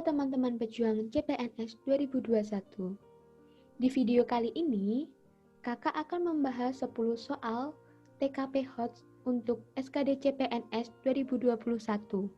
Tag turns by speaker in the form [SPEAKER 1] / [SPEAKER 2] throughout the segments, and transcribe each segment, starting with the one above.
[SPEAKER 1] Halo teman-teman pejuang CPNS 2021. Di video kali ini, kakak akan membahas 10 soal TKP HOTS untuk SKD CPNS 2021.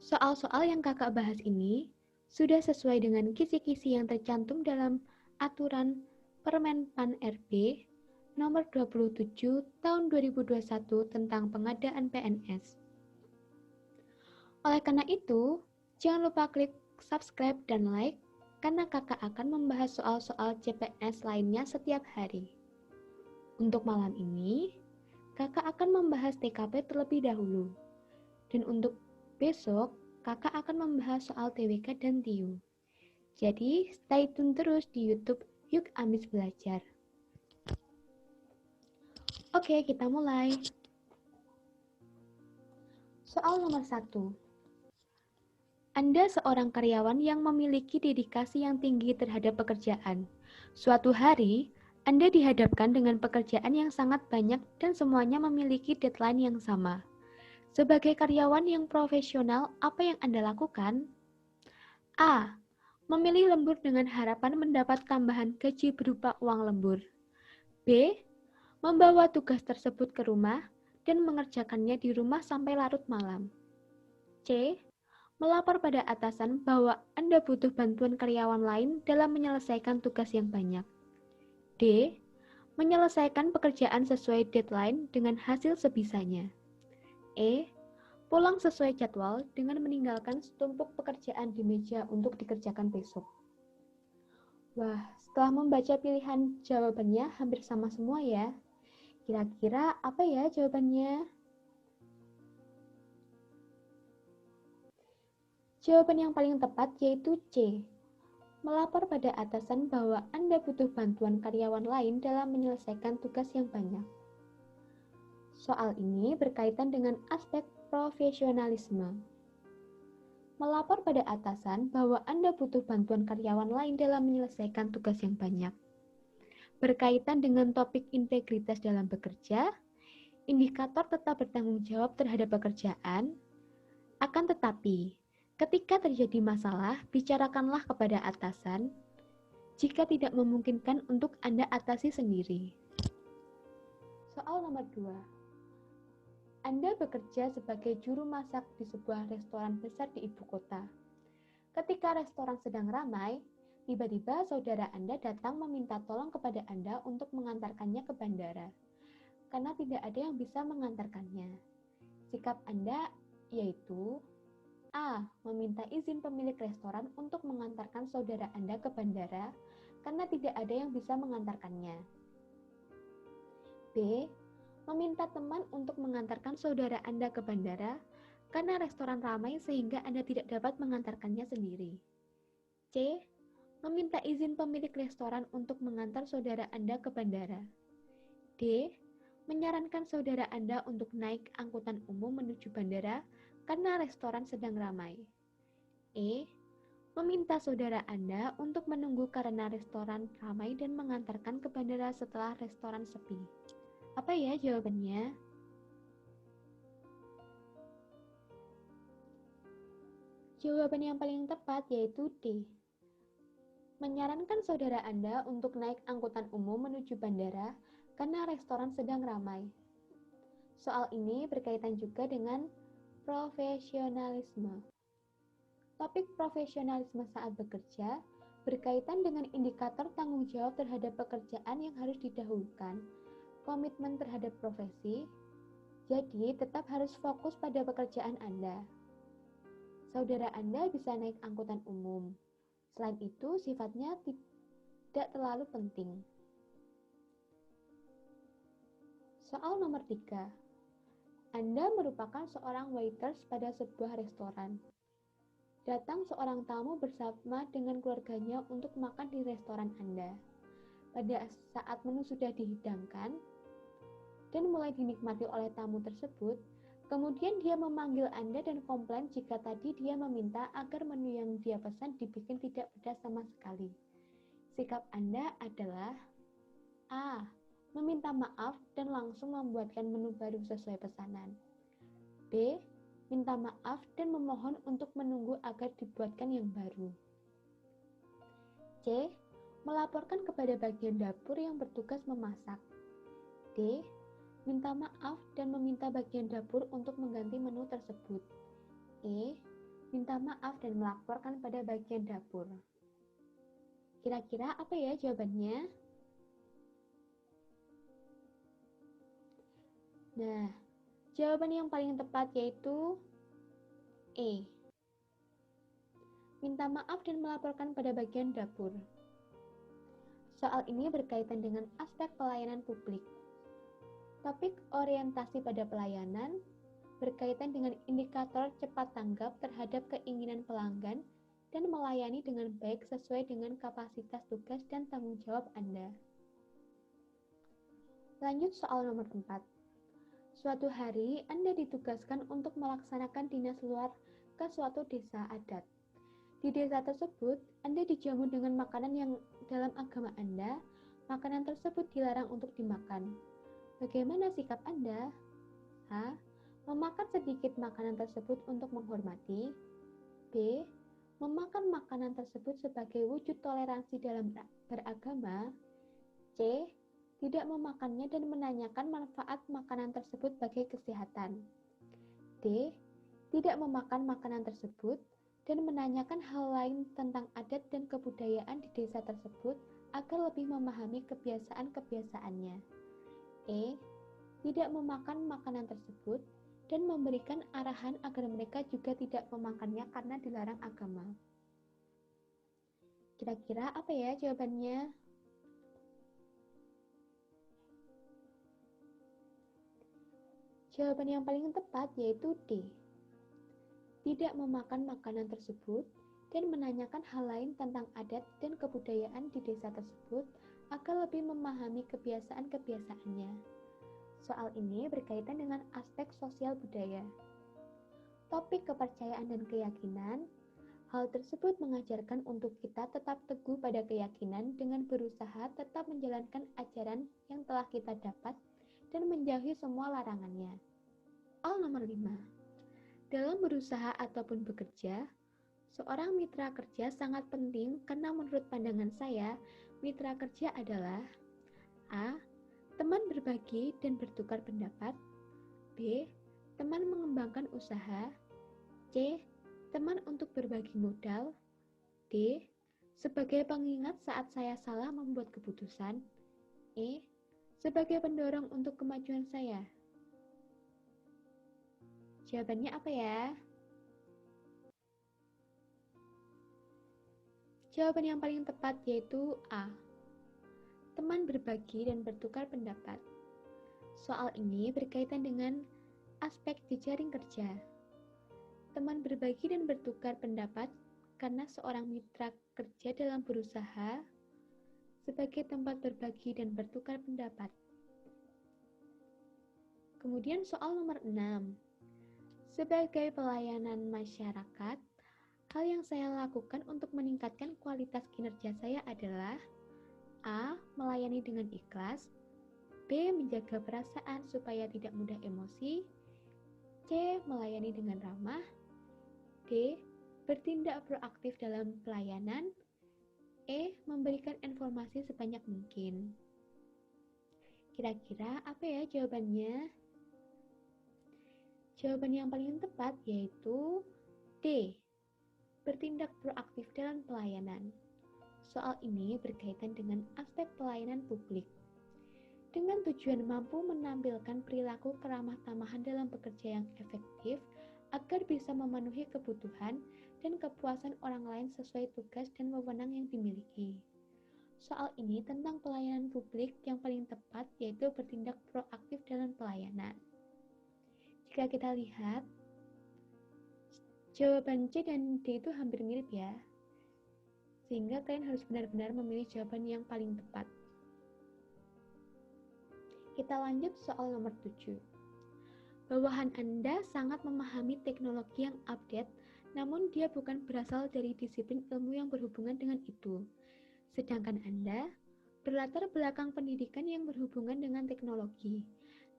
[SPEAKER 1] Soal-soal yang kakak bahas ini sudah sesuai dengan kisi-kisi yang tercantum dalam aturan Permenpan RB nomor 27 tahun 2021 tentang pengadaan PNS. Oleh karena itu, jangan lupa klik subscribe dan like, karena kakak akan membahas soal-soal CPNS lainnya setiap hari. Untuk malam ini, kakak akan membahas TKP terlebih dahulu. Dan untuk besok, kakak akan membahas soal TWK dan TIU. Jadi, stay tune terus di YouTube Yuk Ambis Belajar. Oke, kita mulai. Soal nomor 1. Anda seorang karyawan yang memiliki dedikasi yang tinggi terhadap pekerjaan. Suatu hari, Anda dihadapkan dengan pekerjaan yang sangat banyak dan semuanya memiliki deadline yang sama. Sebagai karyawan yang profesional, apa yang Anda lakukan? A. Memilih lembur dengan harapan mendapat tambahan gaji berupa uang lembur. B. Membawa tugas tersebut ke rumah dan mengerjakannya di rumah sampai larut malam. C. Melapor pada atasan bahwa Anda butuh bantuan karyawan lain dalam menyelesaikan tugas yang banyak. D. Menyelesaikan pekerjaan sesuai deadline dengan hasil sebisanya. E. Pulang sesuai jadwal dengan meninggalkan setumpuk pekerjaan di meja untuk dikerjakan besok. Wah, setelah membaca pilihan jawabannya hampir sama semua ya. Kira-kira apa ya jawabannya? Jawaban yang paling tepat yaitu C. Melapor pada atasan bahwa Anda butuh bantuan karyawan lain dalam menyelesaikan tugas yang banyak. Soal ini berkaitan dengan aspek profesionalisme. Melapor pada atasan bahwa Anda butuh bantuan karyawan lain dalam menyelesaikan tugas yang banyak. Berkaitan dengan topik integritas dalam bekerja, indikator tetap bertanggung jawab terhadap pekerjaan, akan tetapi ketika terjadi masalah, bicarakanlah kepada atasan jika tidak memungkinkan untuk Anda atasi sendiri. Soal nomor 2. Anda bekerja sebagai juru masak di sebuah restoran besar di ibu kota. Ketika restoran sedang ramai, tiba-tiba saudara Anda datang meminta tolong kepada Anda untuk mengantarkannya ke bandara, karena tidak ada yang bisa mengantarkannya. Sikap Anda yaitu A. Meminta izin pemilik restoran untuk mengantarkan saudara Anda ke bandara karena tidak ada yang bisa mengantarkannya. B. Meminta teman untuk mengantarkan saudara Anda ke bandara karena restoran ramai sehingga Anda tidak dapat mengantarkannya sendiri. C. Meminta izin pemilik restoran untuk mengantar saudara Anda ke bandara. D. Menyarankan saudara Anda untuk naik angkutan umum menuju bandara karena restoran sedang ramai. E. Meminta saudara Anda untuk menunggu karena restoran ramai dan mengantarkan ke bandara setelah restoran sepi. Apa ya jawabannya? Jawaban yang paling tepat yaitu D. Menyarankan saudara Anda untuk naik angkutan umum menuju bandara karena restoran sedang ramai. Soal ini berkaitan juga dengan profesionalisme. Topik profesionalisme saat bekerja berkaitan dengan indikator tanggung jawab terhadap pekerjaan yang harus didahulukan, komitmen terhadap profesi, jadi tetap harus fokus pada pekerjaan Anda. Saudara Anda bisa naik angkutan umum. Selain itu, sifatnya tidak terlalu penting. Soal nomor 3. Anda merupakan seorang waiters pada sebuah restoran. Datang seorang tamu bersama dengan keluarganya untuk makan di restoran Anda. Pada saat menu sudah dihidangkan dan mulai dinikmati oleh tamu tersebut, kemudian dia memanggil Anda dan komplain jika tadi dia meminta agar menu yang dia pesan dibikin tidak pedas sama sekali. Sikap Anda adalah A. Meminta maaf dan langsung membuatkan menu baru sesuai pesanan. B. minta maaf dan memohon untuk menunggu agar dibuatkan yang baru. C. Melaporkan kepada bagian dapur yang bertugas memasak. D. Minta maaf dan meminta bagian dapur untuk mengganti menu tersebut. E. Minta maaf dan melaporkan pada bagian dapur. Kira-kira apa ya jawabannya? Nah, jawaban yang paling tepat yaitu E. Minta maaf dan melaporkan pada bagian dapur. Soal ini berkaitan dengan aspek pelayanan publik. Topik orientasi pada pelayanan berkaitan dengan indikator cepat tanggap terhadap keinginan pelanggan dan melayani dengan baik sesuai dengan kapasitas tugas dan tanggung jawab Anda. Lanjut soal nomor 4. Suatu hari, Anda ditugaskan untuk melaksanakan dinas luar ke suatu desa adat. Di desa tersebut, Anda dijamu dengan makanan yang dalam agama Anda, makanan tersebut dilarang untuk dimakan. Bagaimana sikap Anda? A. Memakan sedikit makanan tersebut untuk menghormati. B. Memakan makanan tersebut sebagai wujud toleransi dalam beragama. C. Tidak memakannya dan menanyakan manfaat makanan tersebut bagi kesehatan. D. Tidak memakan makanan tersebut dan menanyakan hal lain tentang adat dan kebudayaan di desa tersebut agar lebih memahami kebiasaan-kebiasaannya. E. Tidak memakan makanan tersebut dan memberikan arahan agar mereka juga tidak memakannya karena dilarang agama. Kira-kira apa ya jawabannya? Jawaban yang paling tepat yaitu D. Tidak memakan makanan tersebut dan menanyakan hal lain tentang adat dan kebudayaan di desa tersebut agar lebih memahami kebiasaan-kebiasaannya. Soal ini berkaitan dengan aspek sosial budaya. Topik kepercayaan dan keyakinan. Hal tersebut mengajarkan untuk kita tetap teguh pada keyakinan dengan berusaha tetap menjalankan ajaran yang telah kita dapat dan menjauhi semua larangannya. Soal nomor 5. Dalam berusaha ataupun bekerja, seorang mitra kerja sangat penting karena menurut pandangan saya, mitra kerja adalah A. Teman berbagi dan bertukar pendapat. B. Teman mengembangkan usaha. C. Teman untuk berbagi modal. D. Sebagai pengingat saat saya salah membuat keputusan. E. Sebagai pendorong untuk kemajuan saya. Jawabannya apa ya? Jawaban yang paling tepat yaitu A. Teman berbagi dan bertukar pendapat. Soal ini berkaitan dengan aspek jejaring kerja. Teman berbagi dan bertukar pendapat karena seorang mitra kerja dalam berusaha sebagai tempat berbagi dan bertukar pendapat. Kemudian soal nomor 6. Sebagai pelayanan masyarakat, hal yang saya lakukan untuk meningkatkan kualitas kinerja saya adalah A. Melayani dengan ikhlas. B. Menjaga perasaan supaya tidak mudah emosi. C. Melayani dengan ramah. D. Bertindak proaktif dalam pelayanan. E. Memberikan informasi sebanyak mungkin. Kira-kira apa ya jawabannya? Jawaban yang paling tepat yaitu D. Bertindak proaktif dalam pelayanan. Soal ini berkaitan dengan aspek pelayanan publik. Dengan tujuan mampu menampilkan perilaku keramah tamahan dalam bekerja yang efektif agar bisa memenuhi kebutuhan dan kepuasan orang lain sesuai tugas dan wewenang yang dimiliki. Soal ini tentang pelayanan publik yang paling tepat yaitu bertindak proaktif dalam pelayanan. Jika kita lihat, jawaban C dan D itu hampir mirip ya. Sehingga kalian harus benar-benar memilih jawaban yang paling tepat. Kita lanjut soal nomor 7. Bawahan Anda sangat memahami teknologi yang update, namun dia bukan berasal dari disiplin ilmu yang berhubungan dengan itu. Sedangkan Anda berlatar belakang pendidikan yang berhubungan dengan teknologi,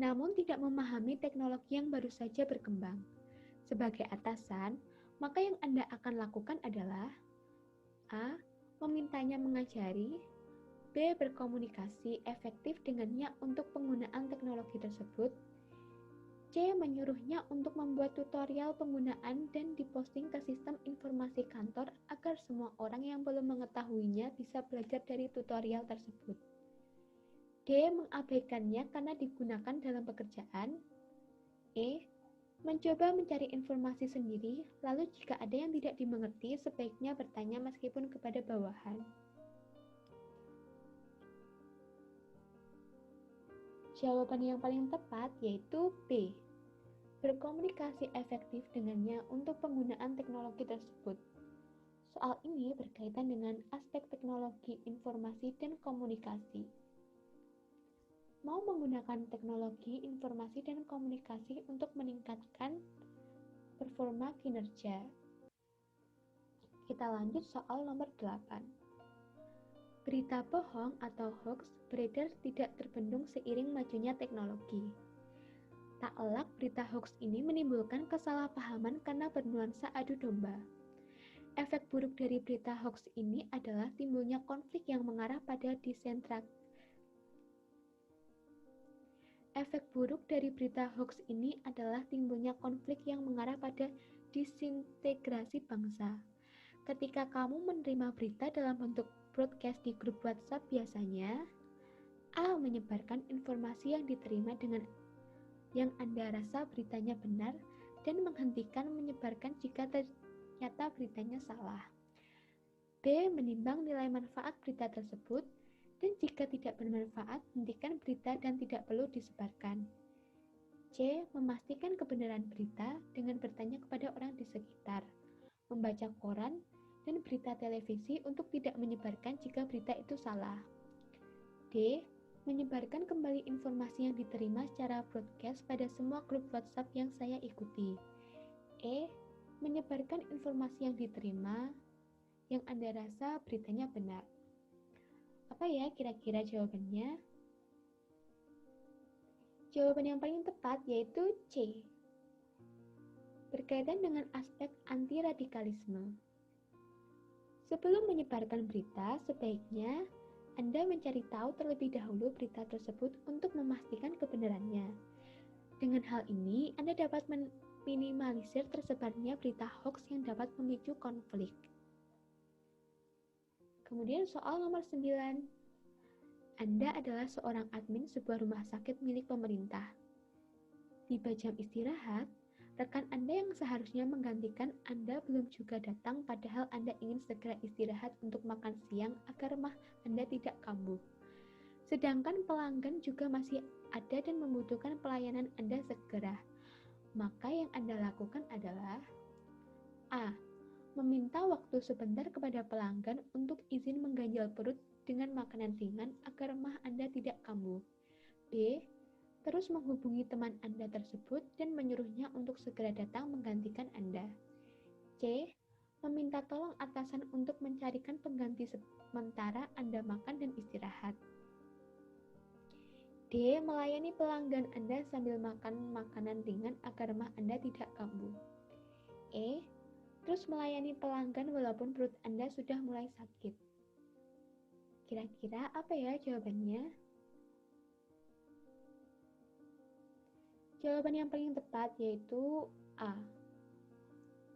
[SPEAKER 1] namun tidak memahami teknologi yang baru saja berkembang. Sebagai atasan, maka yang Anda akan lakukan adalah A. Memintanya mengajari, B. Berkomunikasi efektif dengannya untuk penggunaan teknologi tersebut, C. Menyuruhnya untuk membuat tutorial penggunaan dan diposting ke sistem informasi kantor agar semua orang yang belum mengetahuinya bisa belajar dari tutorial tersebut. D. Mengabaikannya karena digunakan dalam pekerjaan. E. Mencoba mencari informasi sendiri, lalu jika ada yang tidak dimengerti, sebaiknya bertanya meskipun kepada bawahan. Jawaban yang paling tepat yaitu B. Berkomunikasi efektif dengannya untuk penggunaan teknologi tersebut. Soal ini berkaitan dengan aspek teknologi informasi dan komunikasi. Mau menggunakan teknologi informasi dan komunikasi untuk meningkatkan performa kinerja. Kita lanjut soal nomor 8. Berita bohong atau hoax beredar tidak terbendung seiring majunya teknologi. Tak elak berita hoax ini menimbulkan kesalahpahaman karena bernuansa adu domba. Efek buruk dari berita hoax ini adalah timbulnya konflik yang mengarah pada disintegrasi bangsa. Ketika kamu menerima berita dalam bentuk broadcast di grup WhatsApp biasanya, A. Menyebarkan informasi yang diterima dengan yang Anda rasa beritanya benar dan menghentikan menyebarkan jika ternyata beritanya salah. B. Menimbang nilai manfaat berita tersebut dan jika tidak bermanfaat, hentikan berita dan tidak perlu disebarkan. C. Memastikan kebenaran berita dengan bertanya kepada orang di sekitar, membaca koran, dan berita televisi untuk tidak menyebarkan jika berita itu salah. D. Menyebarkan kembali informasi yang diterima secara broadcast pada semua grup WhatsApp yang saya ikuti. E. Menyebarkan informasi yang diterima yang Anda rasa beritanya benar. Apa ya kira-kira jawabannya? Jawaban yang paling tepat yaitu C. Berkaitan dengan aspek anti-radikalisme. Sebelum menyebarkan berita, sebaiknya Anda mencari tahu terlebih dahulu berita tersebut untuk memastikan kebenarannya. Dengan hal ini, Anda dapat meminimalisir tersebarnya berita hoax yang dapat memicu konflik. Kemudian soal nomor 9. Anda adalah seorang admin sebuah rumah sakit milik pemerintah. Tiba jam istirahat, rekan Anda yang seharusnya menggantikan Anda belum juga datang padahal Anda ingin segera istirahat untuk makan siang agar mah Anda tidak kambuh. Sedangkan pelanggan juga masih ada dan membutuhkan pelayanan Anda segera. Maka yang Anda lakukan adalah A. Meminta waktu sebentar kepada pelanggan untuk izin mengganjal perut dengan makanan ringan agar mah Anda tidak kambuh. B. Terus menghubungi teman Anda tersebut dan menyuruhnya untuk segera datang menggantikan Anda. C. Meminta tolong atasan untuk mencarikan pengganti sementara Anda makan dan istirahat. D. Melayani pelanggan Anda sambil makan makanan ringan agar mah Anda tidak kambuh. E. Terus melayani pelanggan walaupun perut Anda sudah mulai sakit. Kira-kira apa ya jawabannya? Jawaban yang paling tepat yaitu A.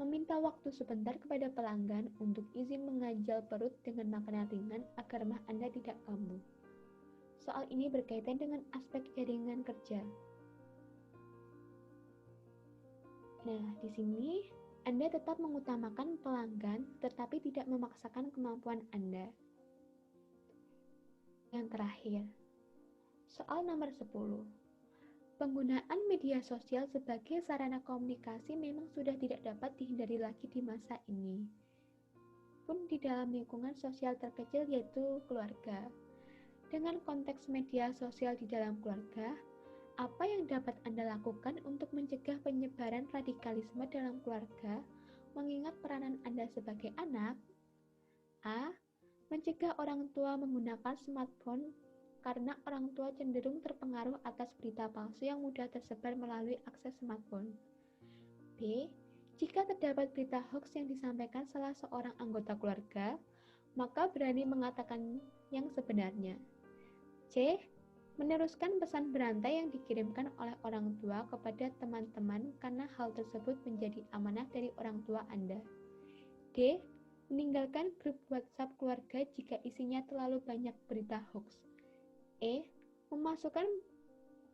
[SPEAKER 1] Meminta waktu sebentar kepada pelanggan untuk izin mengganjal perut dengan makanan ringan agar mah Anda tidak kambuh. Soal ini berkaitan dengan aspek jaringan kerja. Nah, di sini Anda tetap mengutamakan pelanggan tetapi tidak memaksakan kemampuan Anda. Yang terakhir, soal nomor 10. Penggunaan media sosial sebagai sarana komunikasi memang sudah tidak dapat dihindari lagi di masa ini. Pun di dalam lingkungan sosial terkecil yaitu keluarga. Dengan konteks media sosial di dalam keluarga, apa yang dapat Anda lakukan untuk mencegah penyebaran radikalisme dalam keluarga, mengingat peranan Anda sebagai anak? A. Mencegah orang tua menggunakan smartphone karena orang tua cenderung terpengaruh atas berita palsu yang mudah tersebar melalui akses smartphone. B. Jika terdapat berita hoax yang disampaikan salah seorang anggota keluarga, maka berani mengatakan yang sebenarnya. C. Meneruskan pesan berantai yang dikirimkan oleh orang tua kepada teman-teman karena hal tersebut menjadi amanah dari orang tua Anda. D. Meninggalkan grup WhatsApp keluarga jika isinya terlalu banyak berita hoax. E. Memasukkan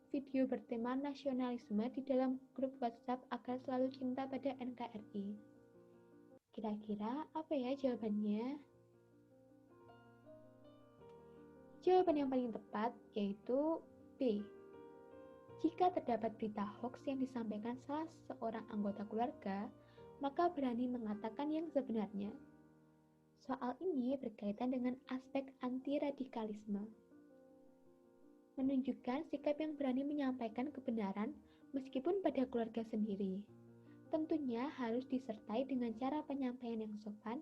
[SPEAKER 1] video bertema nasionalisme di dalam grup WhatsApp agar selalu cinta pada NKRI. Kira-kira apa ya jawabannya? Jawaban yang paling tepat yaitu B. Jika terdapat berita hoax yang disampaikan salah seorang anggota keluarga, maka berani mengatakan yang sebenarnya. Soal ini berkaitan dengan aspek anti-radikalisme. Menunjukkan sikap yang berani menyampaikan kebenaran meskipun pada keluarga sendiri. Tentunya harus disertai dengan cara penyampaian yang sopan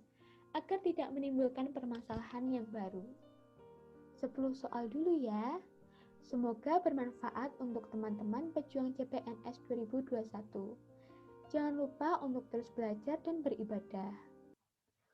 [SPEAKER 1] agar tidak menimbulkan permasalahan yang baru. 10 soal dulu ya. Semoga bermanfaat untuk teman-teman pejuang CPNS 2021. Jangan lupa untuk terus belajar dan beribadah.